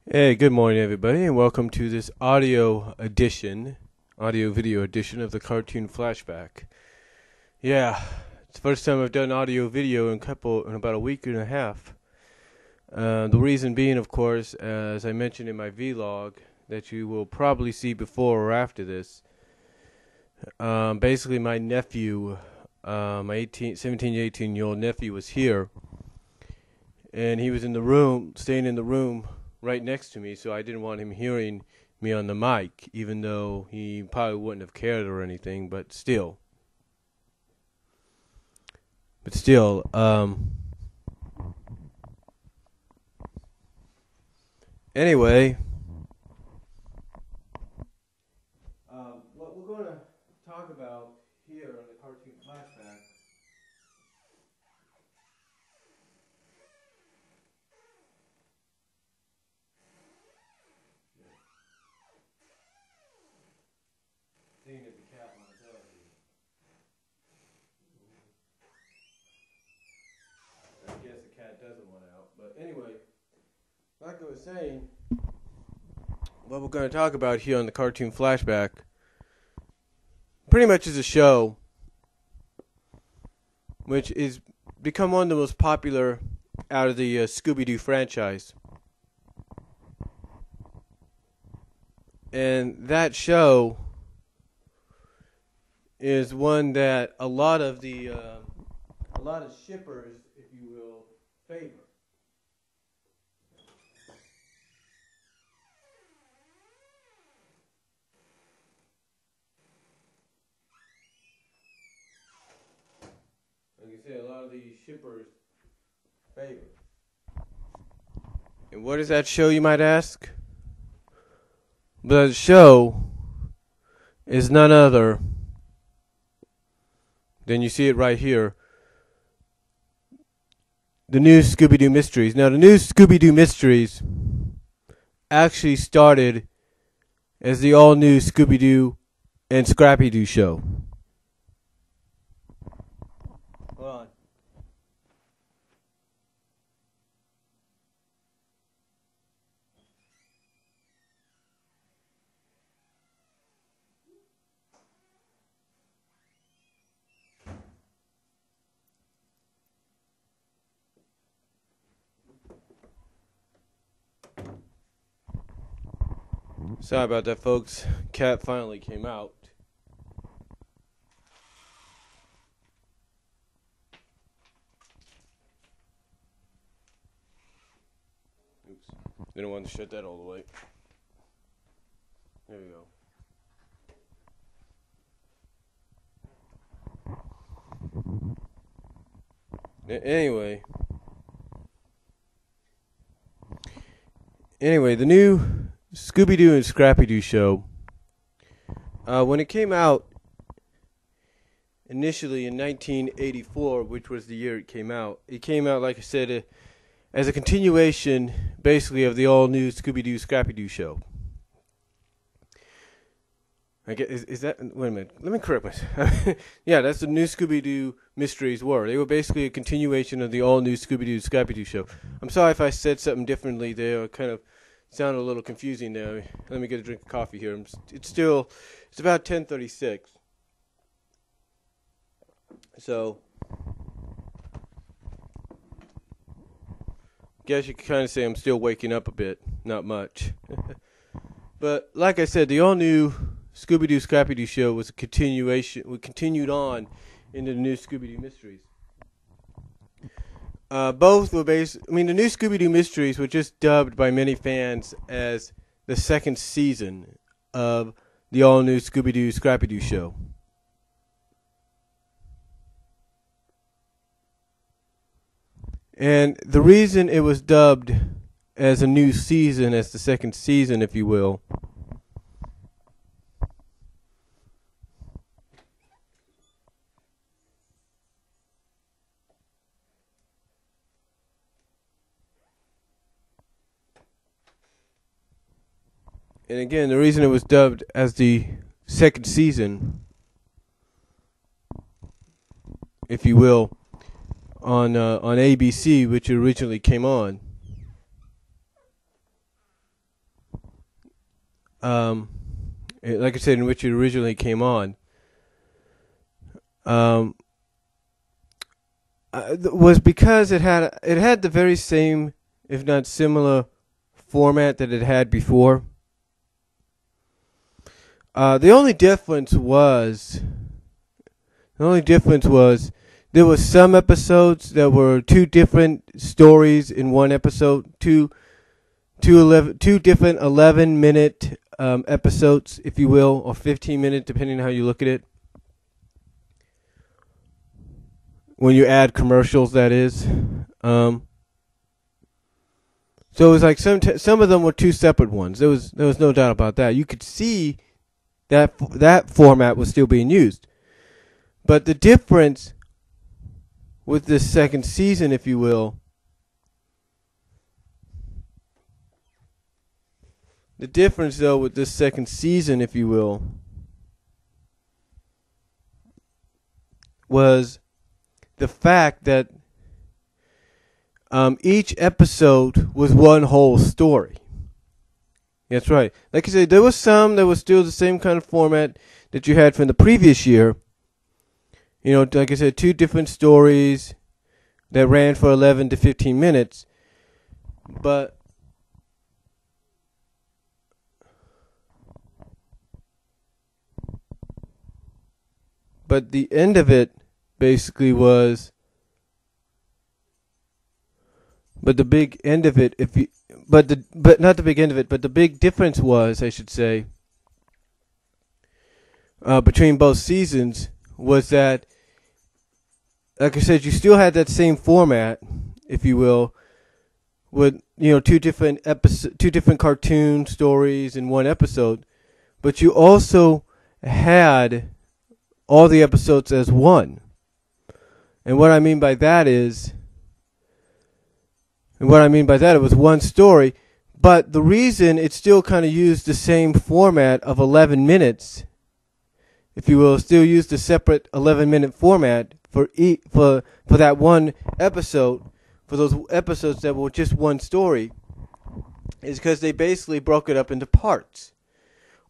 Hey, good morning, everybody, and welcome to this audio video edition of the cartoon Flashback. Yeah, it's the first time I've done audio video in about a week and a half. The reason being, of course, as I mentioned in my vlog, that you will probably see before or after this. Basically, my nephew, my 17, 18-year-old nephew was here, and he was in the room, staying in the room right next to me, so I didn't want him hearing me on the mic, even though he probably wouldn't have cared or anything, but still. But still, anyway, what we're going to talk about here on the cartoon flashback. Seeing if the cat wants out here. I guess the cat doesn't want out. But anyway, like I was saying, what we're going to talk about here on the cartoon flashback pretty much is a show which is become one of the most popular out of the Scooby Doo franchise. And that show is one that a lot of shippers, if you will, favor. Like I say, a lot of these shippers favor. And what is that show, you might ask? The show is none other than, you see it right here, the new Scooby Doo Mysteries. Now, the new Scooby Doo Mysteries actually started as the all-new Scooby Doo and Scrappy Doo show. Hold on. Sorry about that, folks. Cat finally came out. Oops. Didn't want to shut that all the way. There we go. Anyway, the new Scooby Doo and Scrappy Doo show, when it came out initially in 1984, which was the year it came out, like I said, as a continuation, basically, of the all-new Scooby Doo Scrappy Doo show. I guess, is that? Wait a minute. Let me correct myself. Yeah, that's the new Scooby Doo Mysteries were. They were basically a continuation of the all-new Scooby Doo Scrappy Doo show. I'm sorry if I said something differently there. It kind of sounded a little confusing there. Let me get a drink of coffee here. It's about 10:36. So, guess you could kind of say I'm still waking up a bit. Not much. But like I said, the all-new Scooby Doo Scrappy Doo show was a continuation. We continued on into the new Scooby Doo Mysteries. Both were based. I mean, the new Scooby Doo Mysteries were just dubbed by many fans as the second season of the all-new Scooby Doo Scrappy Doo show. And the reason it was dubbed as a new season, as the second season, if you will, and again, the reason it was dubbed as the second season, if you will, on ABC, which originally came on, like I said, in which it originally came on, um, was because it had the very same, if not similar, format that it had before. The only difference was there were some episodes that were two different stories in one episode, two different 11-minute episodes, if you will, or 15-minute, depending on how you look at it. When you add commercials, that is. So it was like some of them were two separate ones. There was no doubt about that. You could see that format was still being used. But the difference with this second season, if you will, was the fact that each episode was one whole story. That's right. Like I said, there was some that was still the same kind of format that you had from the previous year. You know, like I said, two different stories that ran for 11 to 15 minutes. But the end of it basically was, but the big end of it, but not the big end of it, but the big difference was, I should say, between both seasons was that, like I said, you still had that same format, if you will, with two different cartoon stories in one episode, but you also had all the episodes as one. And what I mean by that is, it was one story, but the reason it still kind of used the same format of 11 minutes, if you will, still used a separate 11-minute format for that one episode, for those episodes that were just one story, is because they basically broke it up into parts,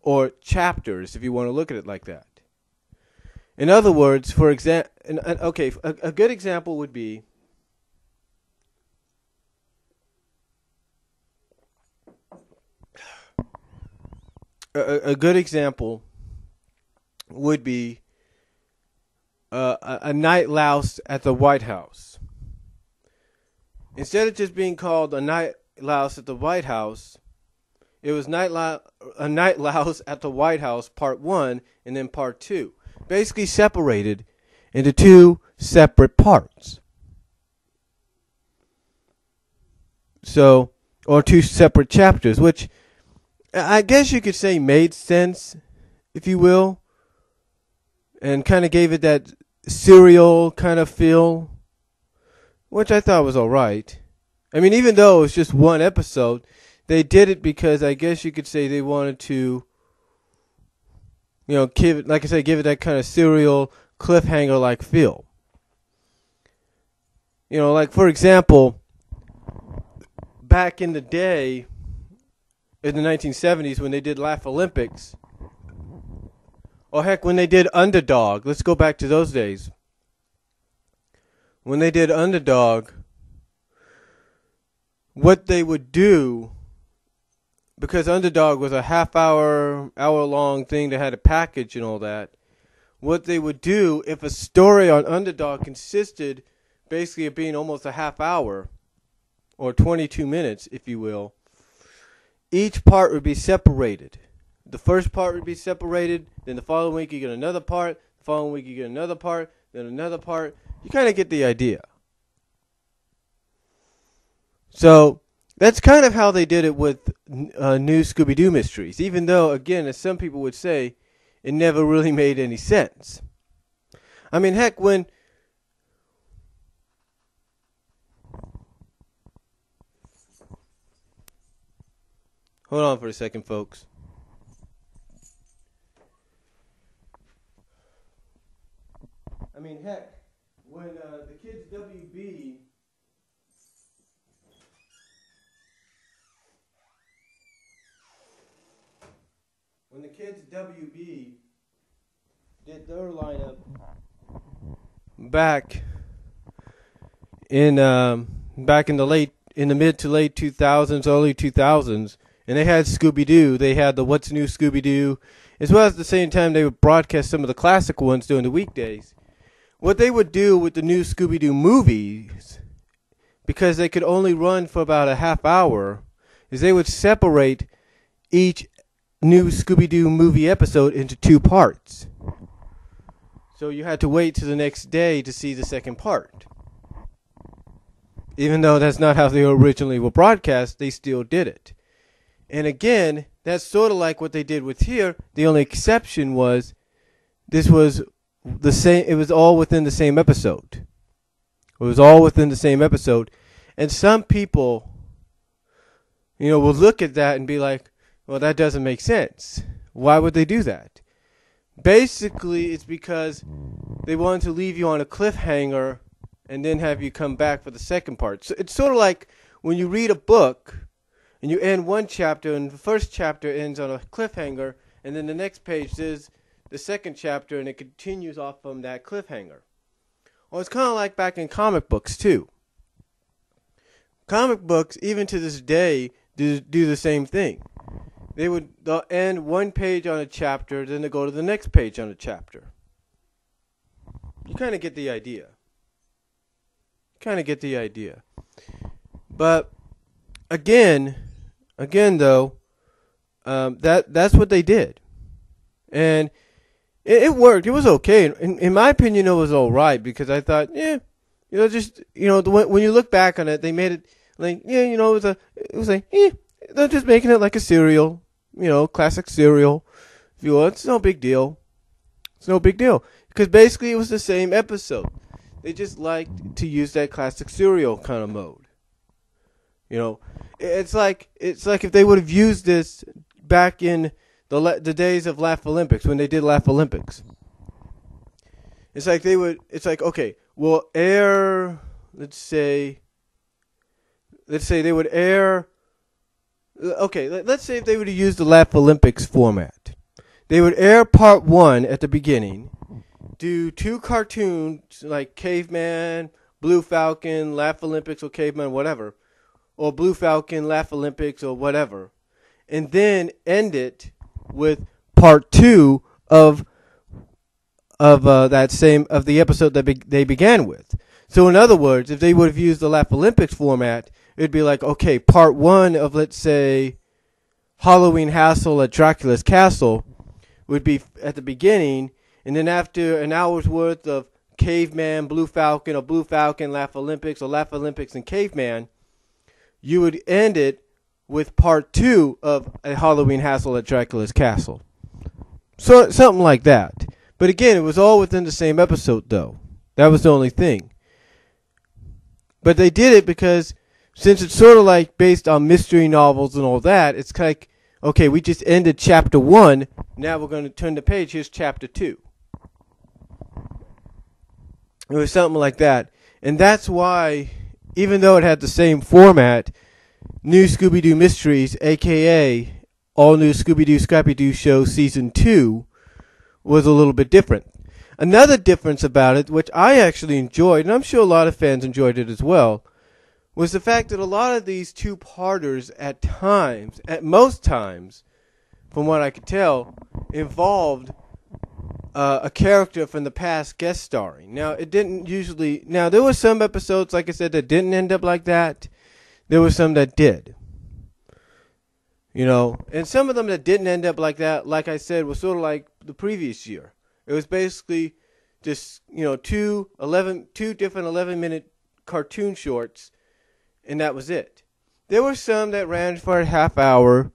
or chapters, if you want to look at it like that. In other words, for example, a good example would be, a night louse at the White House. Instead of just being called a night louse at the White House, it was a night louse at the White House Part 1 and then Part 2. Basically separated into two separate parts. So, or two separate chapters, which I guess you could say made sense, if you will, and kind of gave it that serial kind of feel, which I thought was alright. I mean, even though it was just one episode, they did it because I guess you could say they wanted to, give it that kind of serial cliffhanger-like feel. Like, for example, back in the day, in the 1970s, when they did Laugh Olympics, or heck, when they did Underdog, let's go back to those days. When they did Underdog, what they would do, because Underdog was a hour-long thing that had a package and all that, what they would do, if a story on Underdog consisted basically of being almost a half hour, or 22 minutes, if you will, each part would be separated. The first part would be separated, then the following week you get another part, the following week you get another part, then another part. You kind of get the idea. So that's kind of how they did it with new Scooby Doo Mysteries, even though, again, as some people would say, it never really made any sense. I mean, heck, when... Hold on for a second, folks. I mean, heck, when the kids WB... when the kids WB did their lineup back in the mid to late 2000s, early 2000s, and they had Scooby Doo. They had the What's New Scooby Doo, as well as at the same time they would broadcast some of the classic ones during the weekdays. What they would do with the new Scooby Doo movies, because they could only run for about a half hour, is they would separate each new Scooby Doo movie episode into 2 parts. So you had to wait till the next day to see the second part. Even though that's not how they originally were broadcast, they still did it. And again, that's sort of like what they did with here. The only exception was this was the same. It was all within the same episode. It was all within the same episode. And some people, will look at that and be like, well, that doesn't make sense. Why would they do that? Basically, it's because they wanted to leave you on a cliffhanger and then have you come back for the second part. So it's sort of like when you read a book and you end one chapter and the first chapter ends on a cliffhanger, and then the next page is the second chapter and it continues off from that cliffhanger. Well, it's kind of like back in comic books too. Comic books, even to this day, do the same thing. They'll end one page on a chapter, then they go to the next page on a chapter. You kind of get the idea. But again though, that's what they did, and it worked. It was okay. In my opinion, it was all right because I thought, when you look back on it, they made it like, it was like, they're just making it like a serial, classic serial. If you will, it's no big deal. Because basically it was the same episode. They just liked to use that classic serial kind of mode. It's like if they would have used this back in the days of Laugh Olympics, when they did Laugh Olympics. It's like okay, we'll air, let's say they would air, okay, let's say if they would have used the Laugh Olympics format. They would air part 1 at the beginning, do 2 cartoons like Caveman, Blue Falcon, Laugh Olympics or Caveman, whatever, or Blue Falcon, Laugh Olympics or whatever, and then end it with part 2 of the episode that they began with. So in other words, if they would have used the Laugh Olympics format, it'd be like, okay, part 1 of, let's say, Halloween Hassle at Dracula's Castle would be at the beginning, and then after an hour's worth of Caveman, Blue Falcon, or Blue Falcon, Laugh Olympics, or Laugh Olympics and Caveman, you would end it with part 2 of a Halloween Hassle at Dracula's Castle. So something like that. But again, it was all within the same episode, though. That was the only thing. But they did it because since it's sort of like based on mystery novels and all that, it's like, okay, we just ended chapter 1. Now we're going to turn the page. Here's chapter 2. It was something like that. And that's why, even though it had the same format, New Scooby Doo Mysteries, a.k.a. All New Scooby Doo Scrappy Doo Show Season 2, was a little bit different. Another difference about it, which I actually enjoyed, and I'm sure a lot of fans enjoyed it as well, was the fact that a lot of these 2-parters at most times, from what I could tell, involved a character from the past guest starring. Now, it didn't usually... Now, there were some episodes, like I said, that didn't end up like that. There were some that did. And some of them that didn't end up like that, like I said, was sort of like the previous year. It was basically just, 2 different 11-minute cartoon shorts, and that was it. There were some that ran for a half hour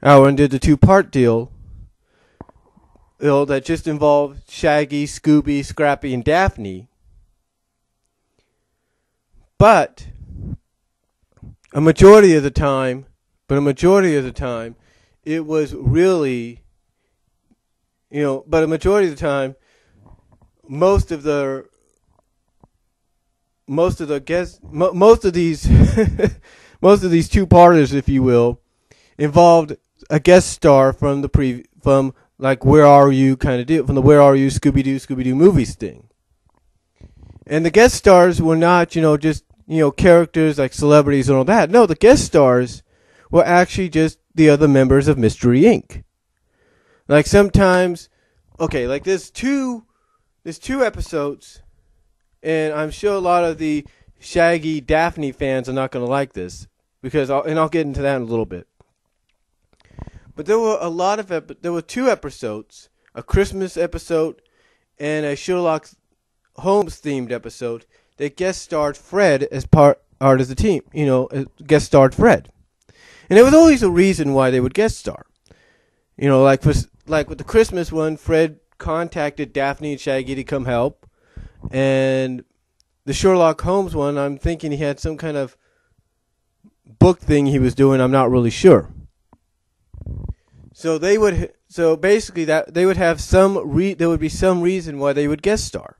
and did the 2-part deal, that just involved Shaggy, Scooby, Scrappy, and Daphne. But a majority of the time, it was really, but a majority of the time, most of these most of these 2-parters, if you will, involved a guest star from from like Where Are You kind of deal, from the Where Are You Scooby Doo movies thing. And the guest stars were not, just, characters like celebrities and all that. No, the guest stars were actually just the other members of Mystery Inc. Like sometimes, okay, like there's two episodes, and I'm sure a lot of the Shaggy Daphne fans are not going to like this, because I'll get into that in a little bit. But there were two episodes, a Christmas episode and a Sherlock Holmes themed episode that guest starred Fred as part of the team, guest starred Fred. And there was always a reason why they would guest star. Like with the Christmas one, Fred contacted Daphne and Shaggy to come help. And the Sherlock Holmes one, I'm thinking he had some kind of book thing he was doing. I'm not really sure. So they would have there would be some reason why they would guest star.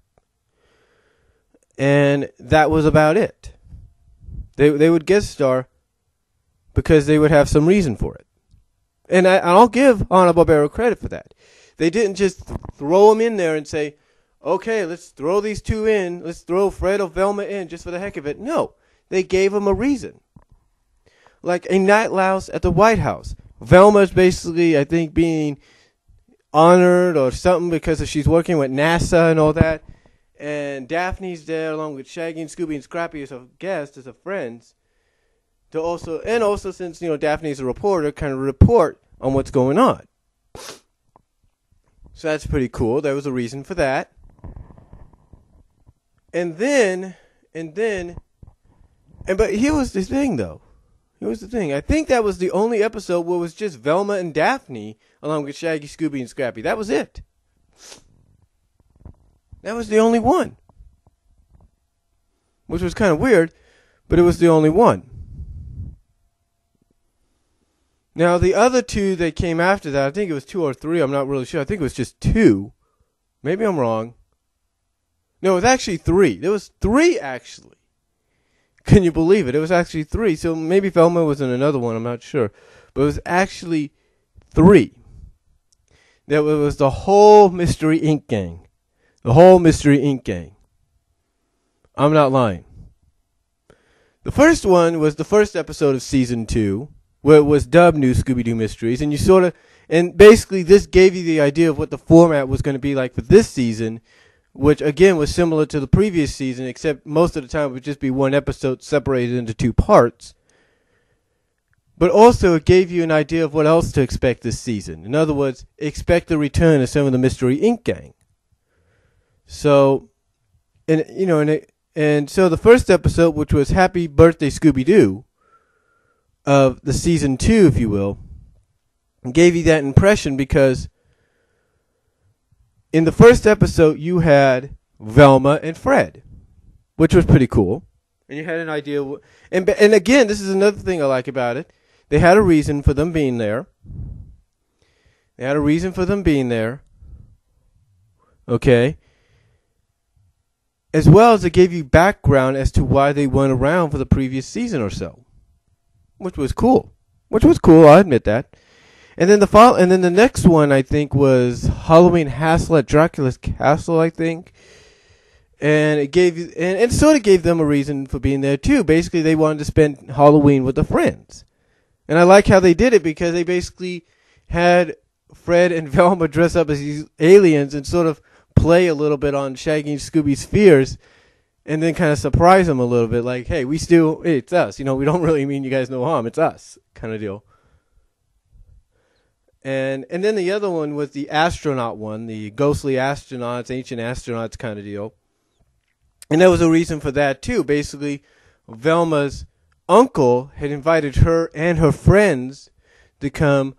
And that was about it. They would guest star because they would have some reason for it. And I'll give Hanna-Barbera credit for that. They didn't just throw them in there and say, okay, let's throw these two in. Let's throw Fred or Velma in just for the heck of it. No, they gave them a reason. Like A Night Louse at the White House. Velma's basically, I think, being honored or something because she's working with NASA and all that. And Daphne's there along with Shaggy and Scooby and Scrappy as a guest, as a friends. Also since, Daphne's a reporter, kind of report on what's going on. So that's pretty cool. There was a reason for that. But here was the thing, though. I think that was the only episode where it was just Velma and Daphne along with Shaggy, Scooby, and Scrappy. That was it. That was the only one. Which was kind of weird, but it was the only one. Now, the other two that came after that, I think it was 2 or 3, I'm not really sure. I think it was just 2. Maybe I'm wrong. No, it was actually 3. There was 3, actually. Can you believe it? It was actually 3. So maybe Velma was in another one, I'm not sure. But it was actually 3. That was the whole Mystery Inc. gang. The whole Mystery Inc. gang. I'm not lying. The first one was the first episode of Season 2, where it was dubbed New Scooby Doo Mysteries. And basically this gave you the idea of what the format was going to be like for this season, which again was similar to the previous season, except most of the time it would just be one episode separated into 2 parts. But also it gave you an idea of what else to expect this season. In other words, expect the return of some of the Mystery Inc. gang. So, so the first episode, which was Happy Birthday Scooby Doo, of the season 2, if you will, gave you that impression because in the first episode you had Velma and Fred, which was pretty cool, and you had an idea. And again, this is another thing I like about it. They had a reason for them being there. Okay. As well as it gave you background as to why they weren't around for the previous season or so. Which was cool, I'll admit that. And then the next one, I think, was Halloween Hassle at Dracula's Castle, I think. And it gave you, and it sort of gave them a reason for being there too. Basically, they wanted to spend Halloween with their friends. And I like how they did it because they basically had Fred and Velma dress up as these aliens and sort of play a little bit on Shaggy and Scooby's fears. And then kind of surprise them a little bit, like, hey, it's us. We don't really mean you guys no harm. It's us, kind of deal. And then the other one was the astronaut one, the ghostly astronauts, ancient astronauts kind of deal. And there was a reason for that, too. Basically, Velma's uncle had invited her and her friends to come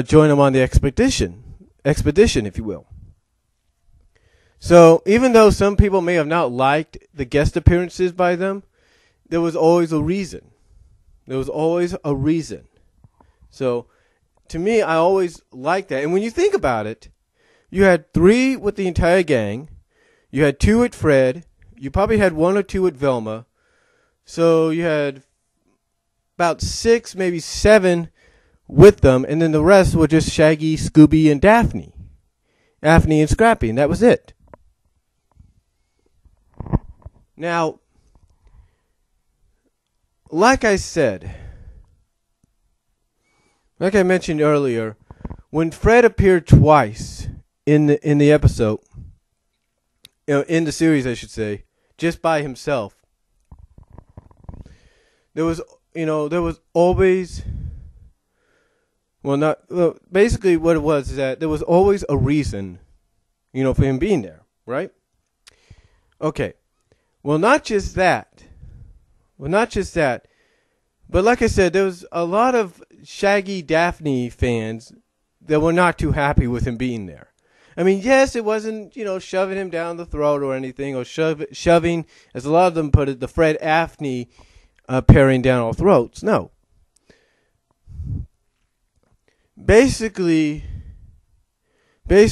join him on the expedition, if you will. So even though some people may have not liked the guest appearances by them, there was always a reason. So to me, I always liked that. And when you think about it, you had 3 with the entire gang. You had 2 with Fred. You probably had 1 or 2 with Velma. So you had about 6, maybe 7 with them, and then the rest were just Shaggy, Scooby, and Daphne. Daphne and Scrappy, and that was it. Now, like I mentioned earlier, when Fred appeared twice in the episode, in the series, I should say, just by himself, there was always, basically what it was is that there was always a reason, for him being there, right? Okay. Well, not just that, but like I said, there was a lot of Shaggy Daphne fans that were not too happy with him being there. I mean, yes, it wasn't, shoving him down the throat or anything, or shoving, as a lot of them put it, the Fred Daphne pairing down our throats. No. Basically, a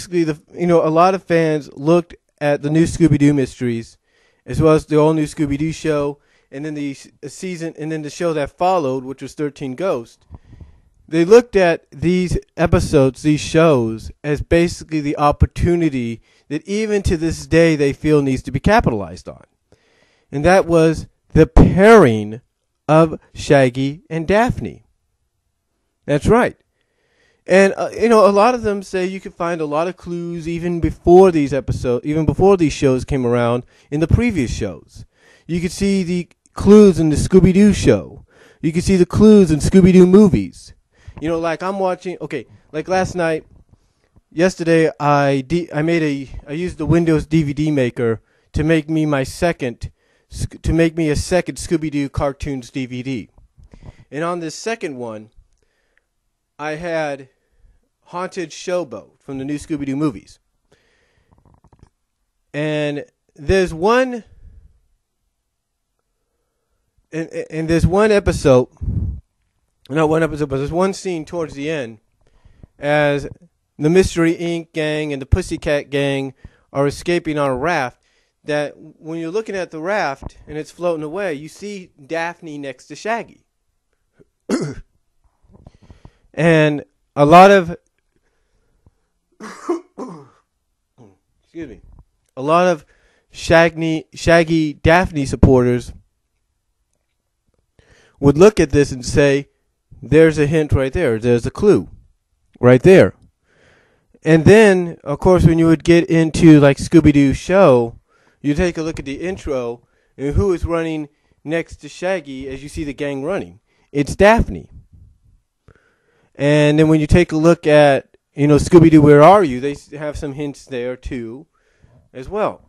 lot of fans looked at the new Scooby Doo Mysteries, as well as the all new Scooby Doo show, and then the show that followed, which was 13 Ghosts. They looked at these episodes, these shows, as basically the opportunity that even to this day they feel needs to be capitalized on. And that was the pairing of Shaggy and Daphne. That's right. And, a lot of them say you could find a lot of clues even before these shows came around in the previous shows. You could see the clues in the Scooby-Doo show. You could see the clues in Scooby-Doo movies. Like I'm watching, like yesterday, I used the Windows DVD maker to make me a second Scooby-Doo cartoons DVD. And on this second one, I had Haunted Showboat from the new Scooby-Doo movies. And there's one episode, not one episode, but there's one scene towards the end as the Mystery Inc. gang and the Pussycat gang are escaping on a raft, that when you're looking at the raft and it's floating away, you see Daphne next to Shaggy. And a lot of Shaggy Daphne supporters would look at this and say, there's a hint right there. There's a clue right there. And then, of course, when you would get into like Scooby-Doo show, you take a look at the intro and who is running next to Shaggy as you see the gang running. It's Daphne. And then when you take a look at, Scooby-Doo, Where Are You? They have some hints there, too, as well,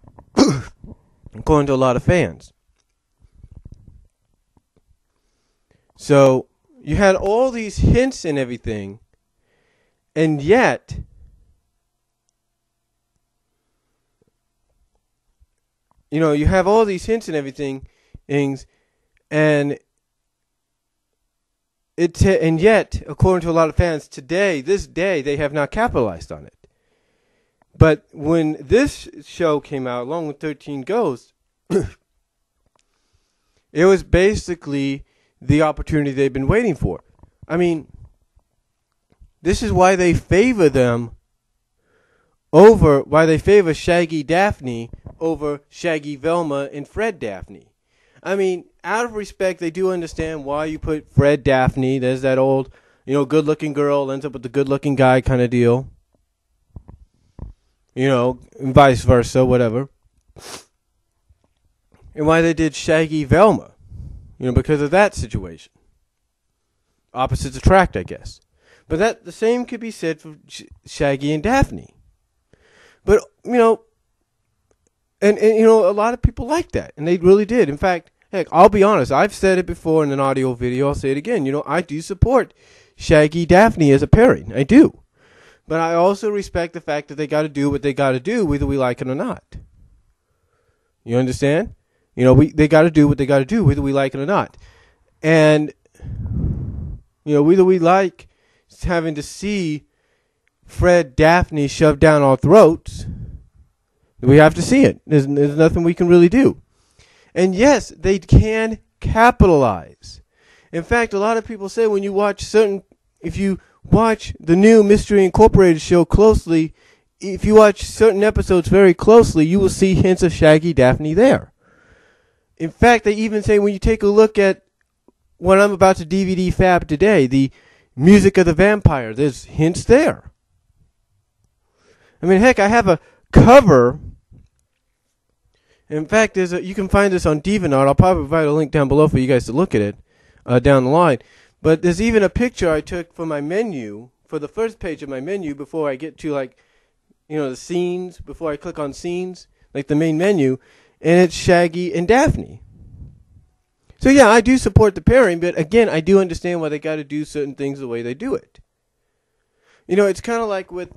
according to a lot of fans. So you had all these hints and everything, and yet you have all these hints and everything, and yet, according to a lot of fans this day, they have not capitalized on it. But when this show came out, along with 13 Ghosts, it was basically the opportunity they've been waiting for. I mean, this is why they favor Shaggy Daphne over Shaggy Velma and Fred Daphne. I mean, out of respect, they do understand why you put Fred Daphne. There's that old, good-looking girl ends up with the good-looking guy kind of deal. And vice versa, whatever. And why they did Shaggy Velma. Because of that situation. Opposites attract, I guess. But the same could be said for Shaggy and Daphne. But, and a lot of people like that. And they really did. In fact, heck, I'll be honest. I've said it before in an audio video. I'll say it again. I do support Shaggy Daphne as a pairing. I do. But I also respect the fact that they got to do what they got to do, whether we like it or not. You understand? They got to do what they got to do, whether we like it or not. And, whether we like having to see Fred Daphne shoved down our throats, we have to see it. There's nothing we can really do. And yes, they can capitalize. In fact, a lot of people say when you watch certain if you watch the new Mystery Incorporated show closely, if you watch certain episodes very closely, you will see hints of Shaggy Daphne there. In fact, they even say when you take a look at what I'm about to DVD fab today, the Music of the Vampire, there's hints there. I mean, heck, I have a cover. In fact, you can find this on DeviantArt. I'll probably provide a link down below for you guys to look at it down the line. But there's even a picture I took for my menu, for the first page of my menu, before I get to, like, the scenes, before I click on scenes, like the main menu, and it's Shaggy and Daphne. So yeah, I do support the pairing, but again, I do understand why they got to do certain things the way they do it. It's kind of like with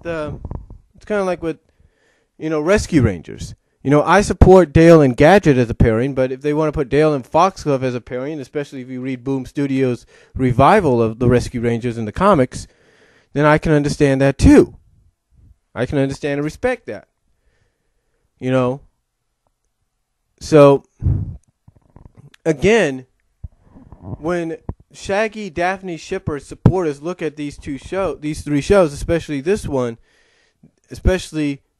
Rescue Rangers. I support Dale and Gadget as a pairing, but if they want to put Dale and Foxglove as a pairing, especially if you read Boom Studios' revival of the Rescue Rangers in the comics, then I can understand that too. I can understand and respect that. So, again, when Shaggy, Daphne, Shippers, supporters look at these three shows, especially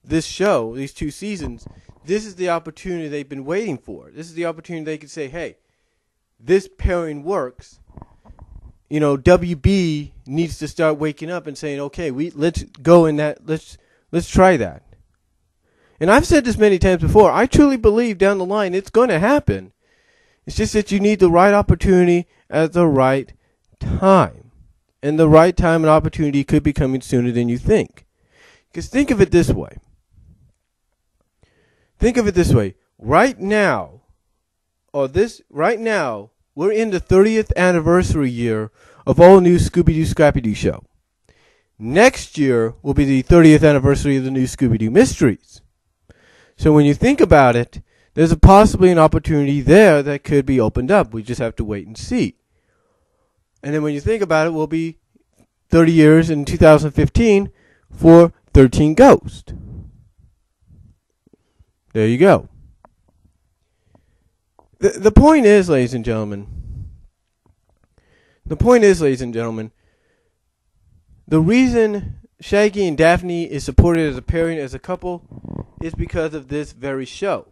this show, these 2 seasons, this is the opportunity they've been waiting for. This is the opportunity they could say, hey, this pairing works. WB needs to start waking up and saying, okay, let's go in that, let's try that. And I've said this many times before, I truly believe down the line it's going to happen. It's just that you need the right opportunity at the right time. And the right time and opportunity could be coming sooner than you think. Because think of it this way. Right now, we're in the 30th anniversary year of all new Scooby Doo Scrappy Doo show. Next year will be the 30th anniversary of the new Scooby Doo Mysteries. So when you think about it, there's possibly an opportunity there that could be opened up. We just have to wait and see. And then when you think about it, we'll be 30 years in 2015 for 13 Ghosts. There you go. The point is, ladies and gentlemen, the reason Shaggy and Daphne is supported as a pairing, as a couple, is because of this very show.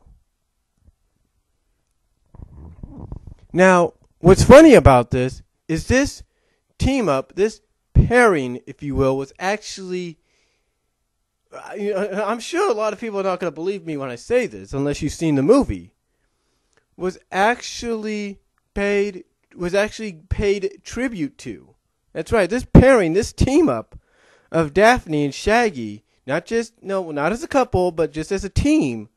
Now, what's funny about this is this team up, this pairing, if you will, was actually, I'm sure a lot of people are not going to believe me when I say this, unless you've seen the movie, was actually paid tribute to. That's right, this pairing, this team up of Daphne and Shaggy, not as a couple, but just as a team.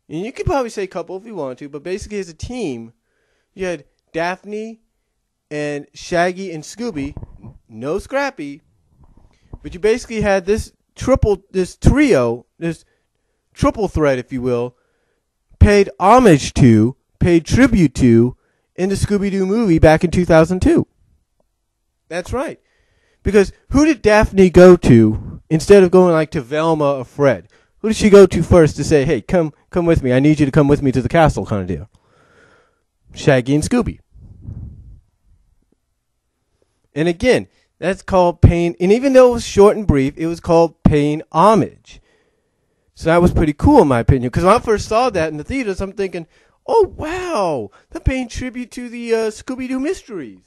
And you could probably say couple if you want to, but basically as a team, you had Daphne and Shaggy and Scooby, no Scrappy, but you basically had this triple threat, if you will, paid homage to, paid tribute to, in the Scooby Doo movie back in 2002. That's right. Because who did Daphne go to instead of going like to Velma or Fred? Who did she go to first to say, hey, come with me. I need you to come with me to the castle kind of deal? Shaggy and Scooby. And again, that's called paying, and even though it was short and brief, it was called paying homage. So that was pretty cool in my opinion. Because when I first saw that in the theaters, I'm thinking, oh wow, they're paying tribute to the Scooby Doo Mysteries.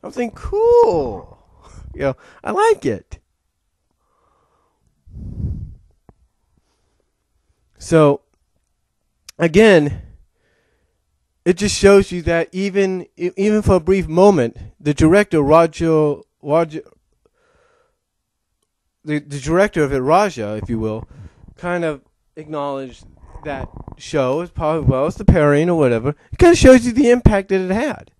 I'm thinking, cool. I like it. So, again, it just shows you that even for a brief moment, the director the director of it, Raja, if you will, kind of acknowledged that show as probably it's the pairing or whatever. It kind of shows you the impact that it had.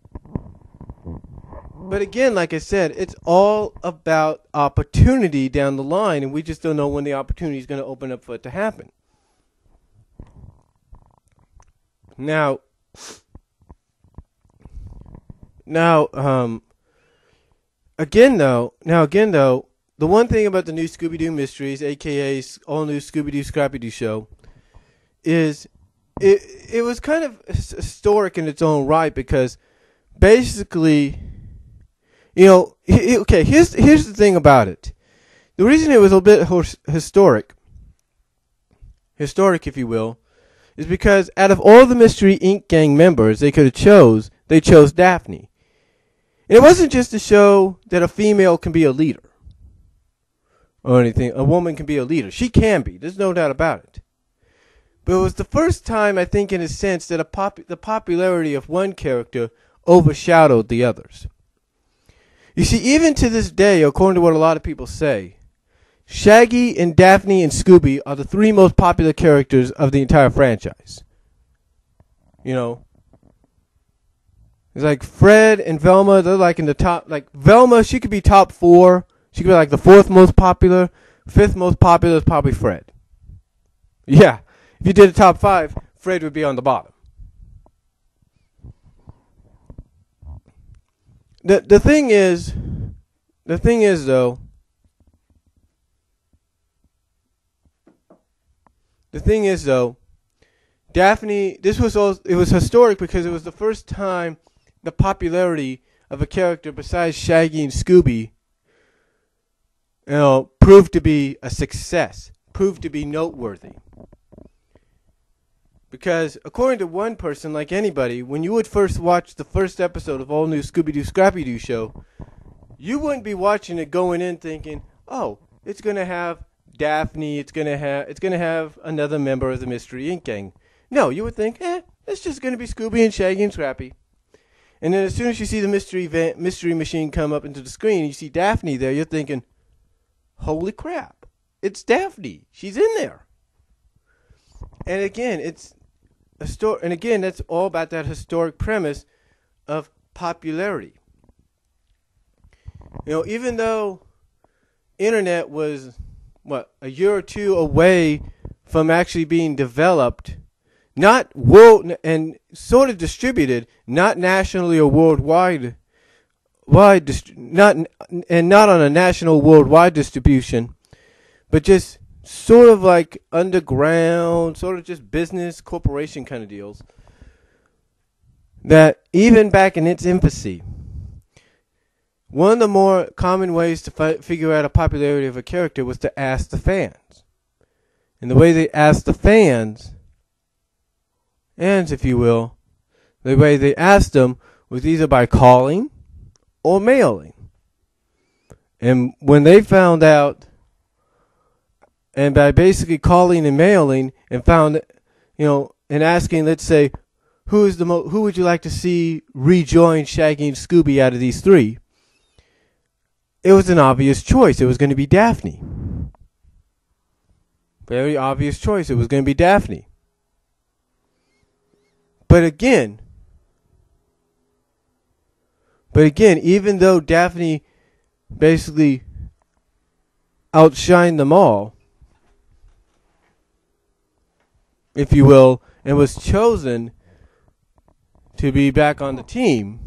But again, like I said, it's all about opportunity down the line, and we just don't know when the opportunity is going to open up for it to happen. Now, again though, the one thing about the new Scooby Doo Mysteries, aka all new Scooby Doo Scrappy Doo show, is it was kind of historic in its own right, because basically Okay, here's the thing about it. The reason it was a bit historic, if you will, is because out of all the Mystery Inc. gang members they chose Daphne. And it wasn't just to show that a female can be a leader or anything. A woman can be a leader. She can be. There's no doubt about it. But it was the first time, I think, in a sense, that the popularity of one character overshadowed the others. You see, even to this day, according to what a lot of people say, Shaggy and Daphne and Scooby are the three most popular characters of the entire franchise. It's like Fred and Velma, they're like in the top. Like Velma, she could be top 4. She could be like the 4th most popular. 5th most popular is probably Fred. Yeah, if you did a top 5, Fred would be on the bottom. The thing is though, Daphne, it was historic because it was the first time the popularity of a character besides Shaggy and Scooby, proved to be a success, proved to be noteworthy. Because according to one person, like anybody, when you would first watch the first episode of all new Scooby Doo Scrappy Doo show, you wouldn't be watching it going in thinking, oh, it's gonna have Daphne, it's gonna have another member of the Mystery Inc. gang. No, you would think, it's just gonna be Scooby and Shaggy and Scrappy. And then as soon as you see the mystery machine come up into the screen, and you see Daphne there, you're thinking, holy crap, it's Daphne. She's in there. And again, that's all about that historic premise of popularity. Even though internet was a year or two away from actually being developed, not world and sort of distributed, not nationally or worldwide, not on a national worldwide distribution, but just sort of like underground, sort of just business corporation kind of deals. That even back in its infancy, one of the more common ways to figure out a popularity of a character was to ask the fans. And the way they asked the fans, if you will, the way they asked them was either by calling or mailing. And when they found out, and by basically calling and mailing, and found, and asking, let's say, who would you like to see rejoin Shaggy and Scooby out of these 3? It was an obvious choice. It was going to be Daphne. Very obvious choice. It was going to be Daphne. But again, even though Daphne basically outshined them all, if you will, and was chosen to be back on the team,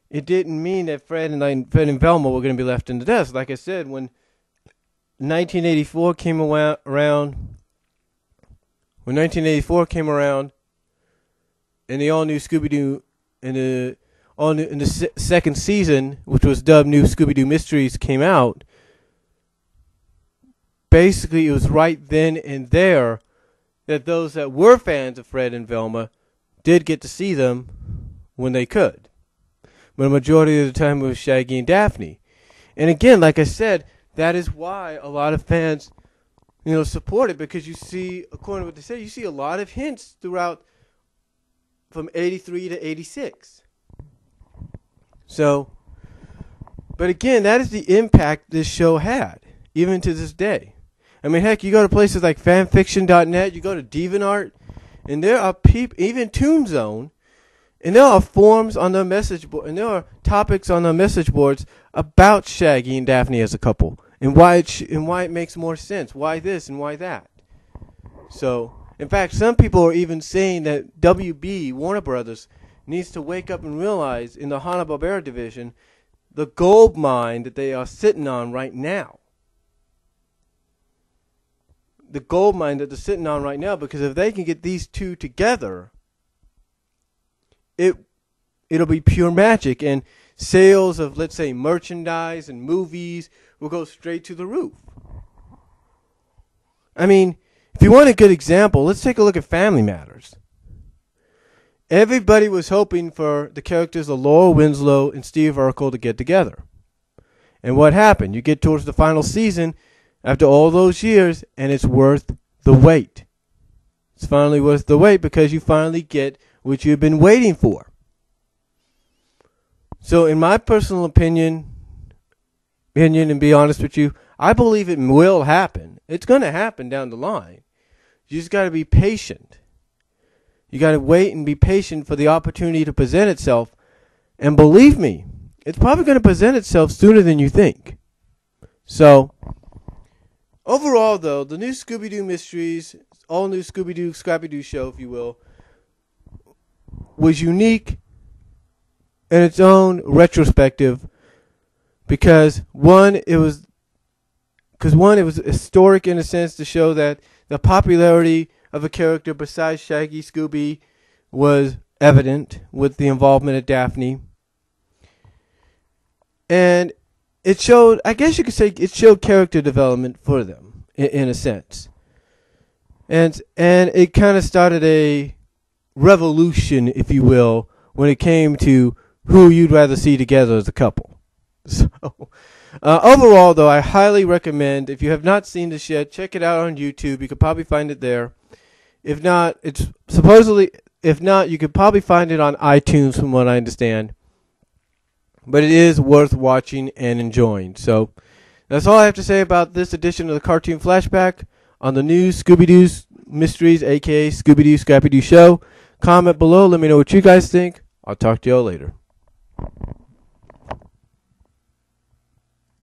it didn't mean that Fred and Velma were going to be left in the dust. Like I said, when 1984 came around, and the all new Scooby Doo, in the second season, which was dubbed New Scooby Doo Mysteries, came out, basically it was right then and there that those that were fans of Fred and Velma did get to see them when they could. But a majority of the time it was Shaggy and Daphne. And again, like I said, that is why a lot of fans, support it, because you see, according to what they say, you see a lot of hints throughout from 83 to 86. So, but again, that is the impact this show had, even to this day. I mean, heck, you go to places like fanfiction.net, you go to DeviantArt, and there are people, even Toonzone, and there are forums on their message board, and there are topics on their message boards about Shaggy and Daphne as a couple, and why it makes more sense, why this and why that. So, in fact, some people are even saying that WB, Warner Brothers, needs to wake up and realize in the Hanna-Barbera division the gold mine that they are sitting on right now. The gold mine that they're sitting on right now, because if they can get these two together, it'll be pure magic. And sales of, let's say, merchandise and movies will go straight to the roof. I mean, if you want a good example, let's take a look at Family Matters. Everybody was hoping for the characters of Laura Winslow and Steve Urkel to get together. And what happened? You get towards the final season after all those years, and it's worth the wait. It's finally worth the wait because you finally get what you've been waiting for. So in my personal opinion, and be honest with you, I believe it will happen. It's going to happen down the line. You just got to be patient. You got to wait and be patient for the opportunity to present itself. And believe me, it's probably going to present itself sooner than you think. So, overall, though, the new Scooby Doo Mysteries, all new Scooby Doo, Scrappy Doo show, if you will, was unique in its own retrospective because it was historic in a sense to show that the popularity of a character besides Shaggy Scooby was evident with the involvement of Daphne. And it showed, I guess you could say, it showed character development for them, in a sense. And it kind of started a revolution, if you will, when it came to who you'd rather see together as a couple. So, overall, though, I highly recommend, if you have not seen this yet, check it out on YouTube. You could probably find it there. If not, you could probably find it on iTunes from what I understand. But it is worth watching and enjoying. So, that's all I have to say about this edition of the Cartoon Flashback on the new Scooby Doo Mysteries, a.k.a. Scooby Doo Scrappy Doo show. Comment below. Let me know what you guys think. I'll talk to y'all later.